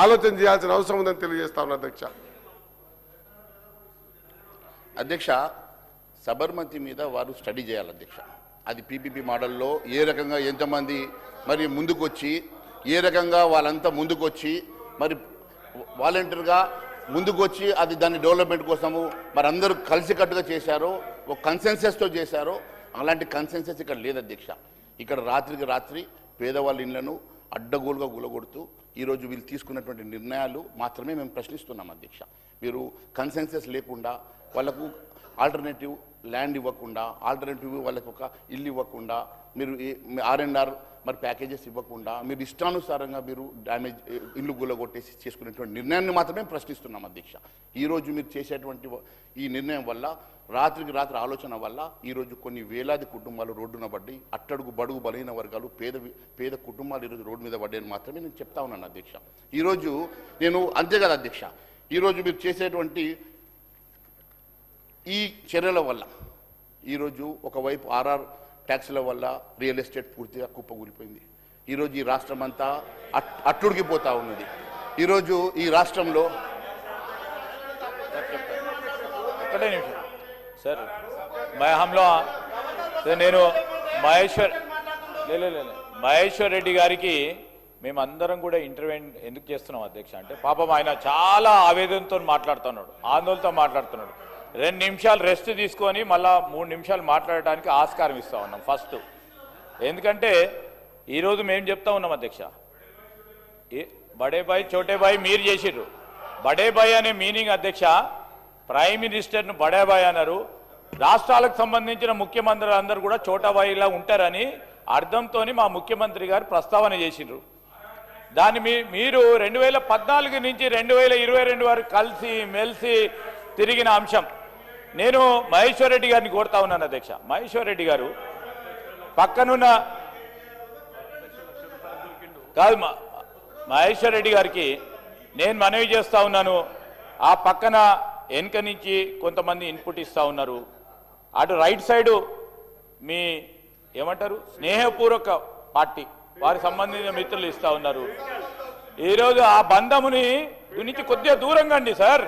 ఆలోచన చేయాల్సిన అవసరం ఉందని తెలియజేస్తా ఉన్నా అధ్యక్ష. అధ్యక్ష, సబర్మతి మీద వారు స్టడీ చేయాలి అధ్యక్ష. అది పీపీపీ మోడల్లో ఏ రకంగా ఎంతమంది మరి ముందుకొచ్చి ఏ రకంగా వాళ్ళంతా ముందుకొచ్చి మరి వాలంటీర్గా ముందుకొచ్చి అది దాని డెవలప్మెంట్ కోసము మరి అందరూ కలిసికట్టుగా చేశారో ఒక కన్సెన్సస్తో చేశారో అలాంటి కన్సెన్సస్ ఇక్కడ లేదు అధ్యక్ష. ఇక్కడ రాత్రికి రాత్రి పేదవాళ్ళ ఇళ్లను అడ్డగోలుగా గులగొడుతూ ఈరోజు వీళ్ళు తీసుకున్నటువంటి నిర్ణయాలు మాత్రమే మేము ప్రశ్నిస్తున్నాం అధ్యక్ష. మీరు కన్సెన్సస్ లేకుండా వాళ్ళకు ఆల్టర్నేటివ్ ల్యాండ్ ఇవ్వకుండా ఆల్టర్నేటివ్ వాళ్ళకు ఒక ఇల్లు ఇవ్వకుండా మీరు R&R మరి ప్యాకేజెస్ ఇవ్వకుండా మీరు ఇష్టానుసారంగా మీరు డ్యామేజ్ ఇల్లు గులగొట్టేసి చేసుకునేటువంటి నిర్ణయాన్ని మాత్రమే ప్రశ్నిస్తున్నాం అధ్యక్ష. ఈరోజు మీరు చేసేటువంటి ఈ నిర్ణయం వల్ల రాత్రికి రాత్రి ఆలోచన వల్ల ఈరోజు కొన్ని వేలాది కుటుంబాలు రోడ్డున పడ్డి అట్టడుగు బడుగు బలైన వర్గాలు పేద కుటుంబాలు ఈరోజు రోడ్డు మీద పడ్డాయని మాత్రమే నేను చెప్తా ఉన్నాను అధ్యక్ష. ఈరోజు నేను అంతే కదా అధ్యక్ష, ఈరోజు మీరు చేసేటువంటి ఈ చర్యల వల్ల ఈరోజు ఒకవైపు RR ట్యాక్స్ల వల్ల రియల్ ఎస్టేట్ పూర్తిగా కుప్పకూలిపోయింది. ఈరోజు ఈ రాష్ట్రం అంతా అట్టుడికిపోతూ ఉన్నది. ఈరోజు ఈ రాష్ట్రంలో ఒకటే నిమిషం సార్, నేను మహేశ్వర్ రెడ్డి గారికి మేమందరం కూడా ఇంటర్వ్యూ ఎందుకు చేస్తున్నాం అధ్యక్ష అంటే పాపం ఆయన చాలా ఆవేదనతో మాట్లాడుతున్నాడు, ఆందోళనతో మాట్లాడుతున్నాడు. 2 నిమిషాలు రెస్ట్ తీసుకొని మళ్ళా 3 నిమిషాలు మాట్లాడడానికి ఆస్కారం ఇస్తా ఉన్నాం ఫస్ట్. ఎందుకంటే ఈరోజు మేము చెప్తా ఉన్నాం అధ్యక్ష, బడే బాయ్ చోటే బాయ్ మీరు చేసిర్రు. బడే బాయ్ అనే మీనింగ్ అధ్యక్ష, ప్రైమ్ మినిస్టర్ను బడే బాయ్ అన్నారు. రాష్ట్రాలకు సంబంధించిన ముఖ్యమంత్రులు అందరూ కూడా చోటా బాయ్లా ఉంటారని అర్థంతో మా ముఖ్యమంత్రి గారు ప్రస్తావన చేసిండ్రు. దాన్ని మీరు 2014 నుంచి 2022 వరకు కలిసి మెలిసి తిరిగిన అంశం. నేను మహేశ్వర్ రెడ్డి గారిని కోరుతా ఉన్నాను అధ్యక్ష, మహేశ్వర్ రెడ్డి గారు పక్కనున్న కాదు మహేశ్వర్ రెడ్డి గారికి నేను మనవి చేస్తా ఉన్నాను, ఆ పక్కన వెనుక నుంచి కొంతమంది ఇన్పుట్ ఇస్తూ ఉన్నారు. అటు రైట్ సైడు మీ ఏమంటారు స్నేహపూర్వక పార్టీ వారికి సంబంధించిన మిత్రులు ఇస్తూ ఉన్నారు. ఈరోజు ఆ బంధముని నుంచి కొద్దిగా దూరంగా అండి సార్.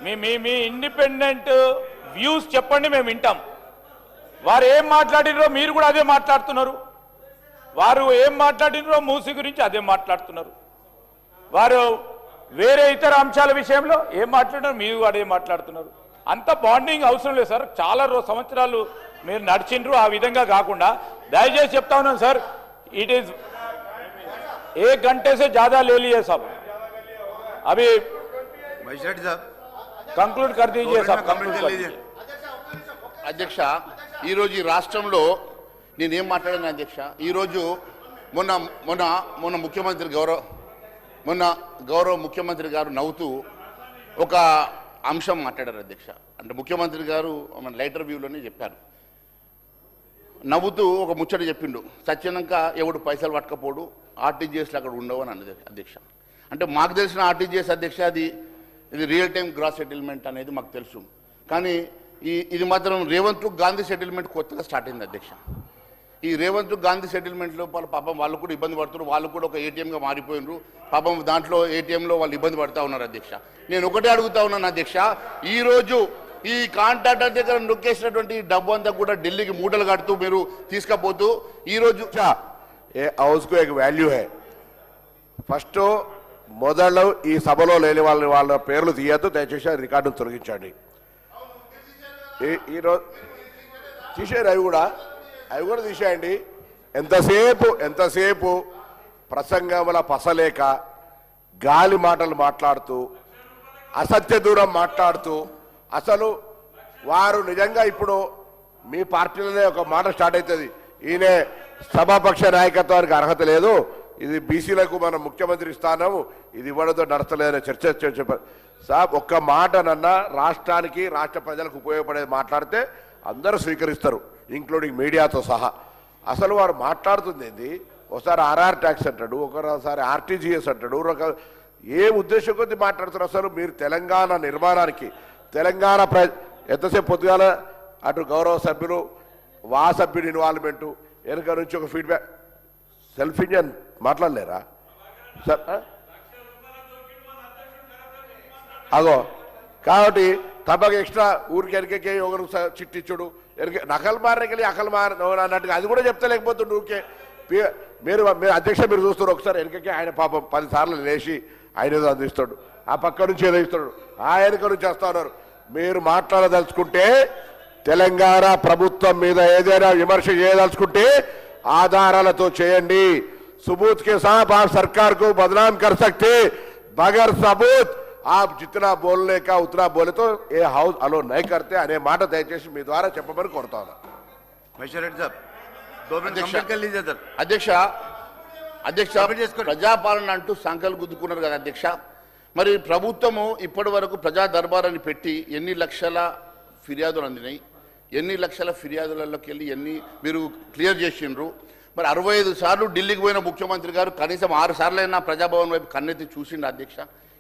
మీ ఇండిపెండెంట్ వ్యూస్ చెప్పండి, మేము వింటాం. వారు ఏం మాట్లాడినరో మీరు కూడా అదే మాట్లాడుతున్నారు. వారు ఏం మాట్లాడినరో మూసి గురించి అదే మాట్లాడుతున్నారు. వారు వేరే ఇతర అంశాల విషయంలో ఏం మాట్లాడినారు మీరు అదే మాట్లాడుతున్నారు. అంత బాండింగ్ అవసరం లేదు సార్. చాలా సంవత్సరాలు మీరు నడిచిండ్రు. ఆ విధంగా కాకుండా దయచేసి చెప్తా ఉన్నాను సార్, ఇట్ ఈज 1 घंटे से ज्यादा ले लिए सब. अभी कंक्लूड कर दीजिए सब, कंक्लूड कर दीजिए. అధ్యక్ష, ఈరోజు ఈ రాష్ట్రంలో నేనేం మాట్లాడాను అధ్యక్ష, ఈరోజు మొన్న ముఖ్యమంత్రి గౌరవ ముఖ్యమంత్రి గారు నవ్వుతూ ఒక అంశం మాట్లాడారు అధ్యక్ష. అంటే ముఖ్యమంత్రి గారు మన లైటర్ వ్యూలోనే చెప్పారు, నవ్వుతూ ఒక ముచ్చట చెప్పిండు, సత్యనంక ఎవడు పైసలు పట్టకపోడు RTGSలు అక్కడ ఉండవు అని అన్నది అధ్యక్ష. అంటే మాకు తెలిసిన RTGS అధ్యక్ష ఇది రియల్ టైం గ్రాస్ సెటిల్మెంట్ అనేది మాకు తెలుసు. కానీ ఇది మాత్రం రేవంత్ గాంధీ సెటిల్మెంట్ కొత్తగా స్టార్ట్ అయింది అధ్యక్ష. ఈ రేవంత్ గాంధీ సెటిల్మెంట్ లోపల పాపం వాళ్ళు కూడా ఇబ్బంది పడుతున్నారు. వాళ్ళు కూడా ఒక ATMగా మారిపోయినారు. పాపం దాంట్లో ATMలో వాళ్ళు ఇబ్బంది పడుతూ ఉన్నారు అధ్యక్ష. నేను ఒకటే అడుగుతా ఉన్నాను అధ్యక్ష, ఈరోజు ఈ కాంట్రాక్టర్ దగ్గర నొక్కేసినటువంటి డబ్బు అంతా కూడా ఢిల్లీకి మూటలు కడుతూ మీరు తీసుకపోతూ ఈరోజు హౌస్కు ఒక వాల్యూ హై. ఫస్ట్ మొదలు ఈ సభలో లేని వాళ్ళ పేర్లు తీయద్దు, దయచేసి రికార్డును తొలగించండి. ఈరోజు తీసేయండి, అవి కూడా తీసేయండి. ఎంతసేపు ప్రసంగముల పసలేక గాలి మాటలు మాట్లాడుతూ అసత్య దూరం మాట్లాడుతూ, అసలు వారు నిజంగా ఇప్పుడు మీ పార్టీలోనే ఒక మాట స్టార్ట్ అవుతుంది, ఈయన సభాపక్ష నాయకత్వానికి అర్హత లేదు, ఇది బీసీలకు మనం ముఖ్యమంత్రి స్థానం ఇది ఇవ్వడంతో నడతలేదనే చర్చ చెప్పారు సాబ్. ఒక్క మాటనన్నా రాష్ట్రానికి రాష్ట్ర ప్రజలకు ఉపయోగపడేది మాట్లాడితే అందరూ స్వీకరిస్తారు, ఇంక్లూడింగ్ మీడియాతో సహా. అసలు వారు మాట్లాడుతుంది ఏంది, ఒకసారి RR ట్యాక్స్ అంటాడు, ఒకసారి RTGS అంటాడు, ఏ ఉద్దేశం కొద్ది మాట్లాడుతారు. అసలు మీరు తెలంగాణ నిర్మాణానికి తెలంగాణ ఎంతసేపు పొద్దుగాల అటు గౌరవ సభ్యులు సభ్యుడి ఇన్వాల్వ్మెంటు వెనుక నుంచి ఒక ఫీడ్బ్యాక్ సెల్ఫ్ ఇంజన్ మాట్లాడలేరా సార్? అగో కాబట్టి తప్పక ఎక్స్ట్రా ఊరికి ఎనకకే ఒకరు చిట్టిచ్చుడు నకలు మారకెళ్ళి అకలు అన్నట్టుగా అది కూడా చెప్తలేకపోతుండు ఊరికే మీరు అధ్యక్ష మీరు చూస్తారు ఒకసారి వెనకకే ఆయన పాపం 10 సార్లు లేచి ఆయన ఏదో అందిస్తాడు ఆ పక్క నుంచి ఏదో ఇస్తాడు ఆ వెనక నుంచి వస్తా ఉన్నారు మీరు మాట్లాడదలుచుకుంటే తెలంగాణ ప్రభుత్వం మీద ఏదైనా విమర్శ చేయదలుచుకుంటే ఆధారాలతో చేయండి सबूत के साथ आप सरकार को बदनाम कर सकते बगैर सबूत आप जितना बोलने का उतना बोले तो ये हाउस अलो नहीं करते अने మాట దయచేసి మీ ద్వారా చెప్పమని కోరుతాను అధ్యక్ష ప్రజాపాలన అంటూ సంకల్ గుద్దుకున్నారు కదా అధ్యక్ష మరి ప్రభుత్వము ఇప్పటి వరకు ప్రజా దర్బారాన్ని పెట్టి ఎన్ని లక్షల ఫిర్యాదులు అందినాయి ఎన్ని లక్షల ఫిర్యాదులలోకి వెళ్ళి ఎన్ని మీరు క్లియర్ చేసిండ్రు మరి 65 సార్లు ఢిల్లీకి పోయిన ముఖ్యమంత్రి గారు కనీసం 6 సార్లైనా ప్రజాభవన్ వైపు కన్నెత్తి చూసిండు అధ్యక్ష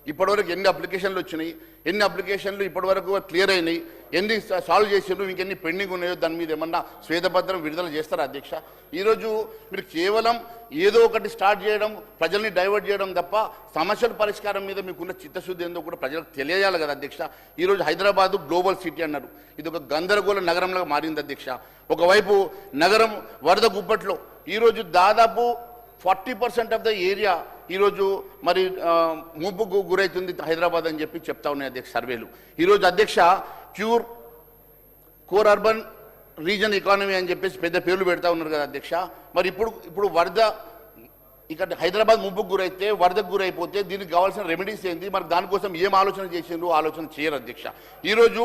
ఇప్పటివరకు ఎన్ని అప్లికేషన్లు వచ్చినాయి ఎన్ని అప్లికేషన్లు ఇప్పటివరకు క్లియర్ అయినాయి ఎన్ని సాల్వ్ చేసిండ్రు ఇంకెన్ని పెండింగ్ ఉన్నాయో దాని మీద ఏమన్నా శ్వేతపత్రం విడుదల చేస్తారా అధ్యక్ష ఈరోజు మీరు కేవలం ఏదో ఒకటి స్టార్ట్ చేయడం ప్రజల్ని డైవర్ట్ చేయడం తప్ప సమస్యల పరిష్కారం మీద మీకున్న చిత్తశుద్ధి ఏందో కూడా ప్రజలకు తెలియజేయాలి కదా అధ్యక్ష ఈరోజు హైదరాబాదు గ్లోబల్ సిటీ అన్నారు ఇది ఒక గందరగోళ నగరంలో మారింది అధ్యక్ష ఒకవైపు నగరం వరద గుప్పట్లో ఈరోజు దాదాపు 40% ఆఫ్ ద ఏరియా ఈరోజు మరి ముంపుకు గురవుతుంది హైదరాబాద్ అని చెప్పి చెప్తా ఉన్నాయి అధ్యక్ష సర్వేలు ఈరోజు అధ్యక్ష కోర్ అర్బన్ రీజన్ ఎకానమీ అని చెప్పేసి పెద్ద పేర్లు పెడతా ఉన్నారు కదా అధ్యక్ష మరి ఇప్పుడు వరద ఇక్కడ హైదరాబాద్ ముంపుకు గురైతే వరదకు గురైపోతే దీనికి కావాల్సిన రెమెడీస్ ఏంది మరి దానికోసం ఏం ఆలోచన చేసిండ్రు ఆలోచన చేయరు అధ్యక్ష ఈరోజు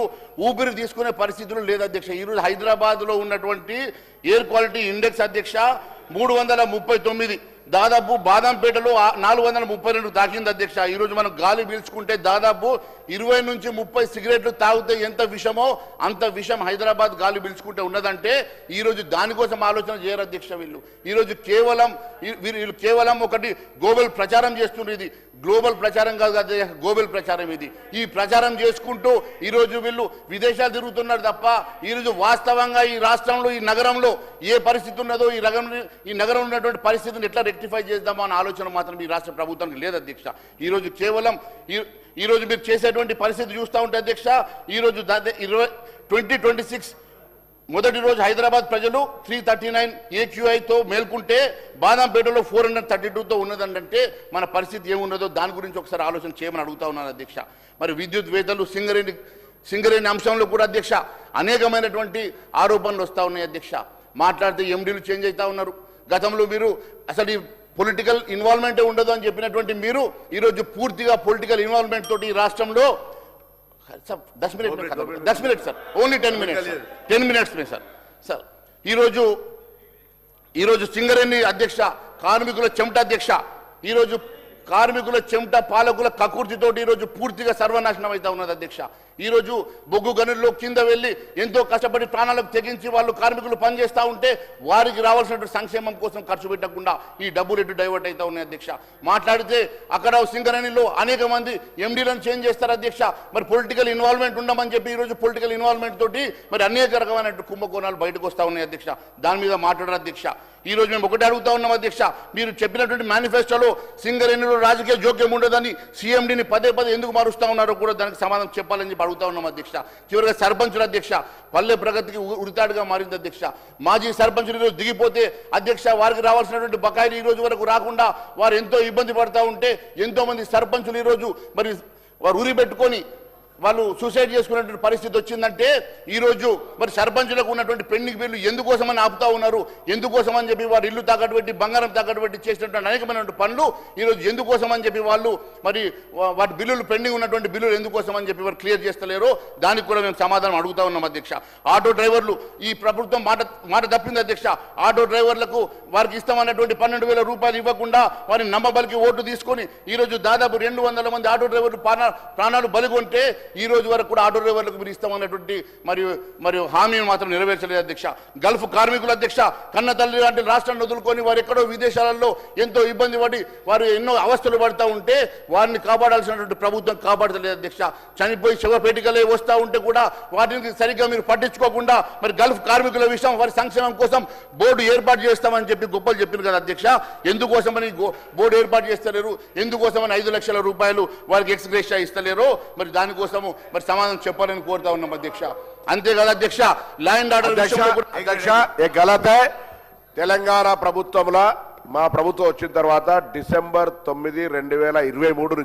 ఊపిరి తీసుకునే పరిస్థితులు లేదు అధ్యక్ష ఈరోజు హైదరాబాద్లో ఉన్నటువంటి ఎయిర్ క్వాలిటీ ఇండెక్స్ అధ్యక్ష 339 దాదాపు బాదంపేటలో 432 తాకింది అధ్యక్ష ఈరోజు మనం గాలి పీల్చుకుంటే దాదాపు 20 నుంచి 30 సిగరెట్లు తాగితే ఎంత విషమో అంత విషం హైదరాబాద్ గాలి పీల్చుకుంటే ఉన్నదంటే ఈరోజు దానికోసం ఆలోచన చేయరు అధ్యక్ష ఈరోజు వీళ్ళు కేవలం ఒకటి గ్లోబల్ ప్రచారం చేస్తున్నారు ఇది గ్లోబల్ ప్రచారం కాదు అధ్యక్ష గ్లోబల్ ప్రచారం ఇది ఈ ప్రచారం చేసుకుంటూ ఈరోజు వీళ్ళు విదేశాలు తిరుగుతున్నారు తప్ప ఈరోజు వాస్తవంగా ఈ రాష్ట్రంలో ఈ నగరంలో ఏ పరిస్థితి ఉన్నదో ఈ నగరంలో ఉన్నటువంటి పరిస్థితిని ఎట్లా రెక్టిఫై చేద్దామో అన్న ఆలోచన మాత్రం ఈ రాష్ట్ర ప్రభుత్వానికి లేదు అధ్యక్ష ఈరోజు కేవలం ఈరోజు మీరు చేసేటువంటి పరిస్థితి చూస్తూ ఉంటే అధ్యక్ష ఈరోజు 2026 మొదటి రోజు హైదరాబాద్ ప్రజలు 339 AQIతో మేల్కుంటే బాదంపేటలో 432తో ఉన్నదంటే మన పరిస్థితి ఏమున్నదో దాని గురించి ఒకసారి ఆలోచన చేయమని అడుగుతా ఉన్నాను అధ్యక్ష మరి విద్యుత్ వేతలు సింగరేణి అంశంలో కూడా అధ్యక్ష అనేకమైనటువంటి ఆరోపణలు వస్తూ ఉన్నాయి అధ్యక్ష మాట్లాడితే ఎండీలు చేంజ్ అవుతా ఉన్నారు గతంలో మీరు అసలు ఈ పొలిటికల్ ఇన్వాల్వ్మెంటే ఉండదు అని చెప్పినటువంటి మీరు ఈరోజు పూర్తిగా పొలిటికల్ ఇన్వాల్వ్మెంట్ తోటి ఈ రాష్ట్రంలో 10 मिनट सर ओनली 10 मिनट्स में सर ఈరోజు సింగరేణి అధ్యక్ష కార్మికుల చెమట అధ్యక్ష ఈరోజు కార్మికుల చెమట పాలకుల కకుర్తితోటి ఈరోజు పూర్తిగా సర్వనాశనం అవుతా ఉన్నది అధ్యక్ష ఈరోజు బొగ్గు గనుల్లో కింద వెళ్ళి ఎంతో కష్టపడి ప్రాణాలకు తెగించి వాళ్ళు కార్మికులు పనిచేస్తూ ఉంటే వారికి రావాల్సినటువంటి సంక్షేమం కోసం ఖర్చు పెట్టకుండా ఈ డబ్బులు ఎటు డైవర్ట్ అవుతా ఉన్నాయి అధ్యక్ష మాట్లాడితే అక్కడ సింగరేణిలో అనేక మంది ఎండీలను చేంజ్ చేస్తారు అధ్యక్ష మరి పొలిటికల్ ఇన్వాల్వ్మెంట్ ఉండమని చెప్పి ఈరోజు పొలిటికల్ ఇన్వాల్వ్మెంట్ తోటి మరి అనేక రకమైన కుంభకోణాలు బయటకు వస్తూ ఉన్నాయి అధ్యక్ష దాని మీద మాట్లాడారు అధ్యక్ష ఈరోజు మేము ఒకటి అడుగుతా ఉన్నాం అధ్యక్ష మీరు చెప్పినటువంటి మేనిఫెస్టోలో సింగరేణిలో రాజకీయ జోక్యం ఉండదని సీఎండీని పదే ఎందుకు మారుస్తా ఉన్నారో కూడా దానికి సమాధానం చెప్పాలని చెప్పి అడుగుతా ఉన్నాం అధ్యక్ష చివరిగా సర్పంచుల అధ్యక్ష పల్లె ప్రగతికి ఉరితాడుగా మారింది అధ్యక్ష మాజీ సర్పంచులు ఈరోజు దిగిపోతే అధ్యక్ష వారికి రావాల్సినటువంటి బకాయిలు ఈ రోజు వరకు రాకుండా వారు ఎంతో ఇబ్బంది పడతా ఉంటే ఎంతో మంది సర్పంచులు ఈరోజు మరి వారు ఉరి పెట్టుకొని వాళ్ళు సూసైడ్ చేసుకునేటువంటి పరిస్థితి వచ్చిందంటే ఈరోజు మరి సర్పంచులకు ఉన్నటువంటి పెండింగ్ బిల్లు ఎందుకోసమని ఆపుతా ఉన్నారు ఎందుకోసమని చెప్పి వారు ఇల్లు తాకట్టు పెట్టి బంగారం తాకట్టు పెట్టి చేసినటువంటి అనేకమైనటువంటి పనులు ఈరోజు ఎందుకోసమని చెప్పి వాళ్ళు మరి వాటి బిల్లులు పెండింగ్ ఉన్నటువంటి బిల్లులు ఎందుకోసమని చెప్పి వారు క్లియర్ చేస్తలేరో దానికి కూడా మేము సమాధానం అడుగుతా ఉన్నాం అధ్యక్ష ఆటో డ్రైవర్లు ఈ ప్రభుత్వం మాట తప్పింది అధ్యక్ష ఆటో డ్రైవర్లకు వారికి ఇస్తామన్నటువంటి 12,000 రూపాయలు ఇవ్వకుండా వారిని నమ్మబలికి ఓటు తీసుకొని ఈరోజు దాదాపు 200 మంది ఆటో డ్రైవర్లు ప్రాణాలు బలిగొంటే ఈ రోజు వరకు కూడా ఆటో డ్రైవర్లకు మీరు ఇస్తామన్నటువంటి మరియు హామీని మాత్రం నెరవేర్చలేదు అధ్యక్ష. గల్ఫ్ కార్మికుల అధ్యక్ష కన్న తల్లి లాంటి రాష్ట్రాన్ని వదులుకొని వారు ఎక్కడో విదేశాలలో ఎంతో ఇబ్బంది పడి వారు ఎన్నో అవస్థలు పడుతూ ఉంటే వారిని కాపాడాల్సినటువంటి ప్రభుత్వం కాపాడలేదు అధ్యక్ష. చనిపోయి శవపేటికలే వస్తూ ఉంటే కూడా వాటిని సరిగ్గా మీరు పట్టించుకోకుండా మరి గల్ఫ్ కార్మికుల విషయం వారి సంక్షేమం కోసం బోర్డు ఏర్పాటు చేస్తామని చెప్పి గొప్పలు చెప్పింది కదా అధ్యక్ష. ఎందుకోసమని బోర్డు ఏర్పాటు చేస్తలేరు, ఎందుకోసమని 5 లక్షల రూపాయలు వారికి ఎక్స్గ్రేషియా ఇస్తలేరో మరి దానికోసము మరి సమాధానం చెప్పాలని కోరుతా ఉన్నాం అధ్యక్ష. అంతేకాదు అధ్యక్ష, ల్యాండ్ ఆర్డర్ అధ్యక్ష ఏ గలత్ హై. తెలంగాణ ప్రభుత్వంలో మా ప్రభుత్వం వచ్చిన తర్వాత డిసెంబర్ 9, 2023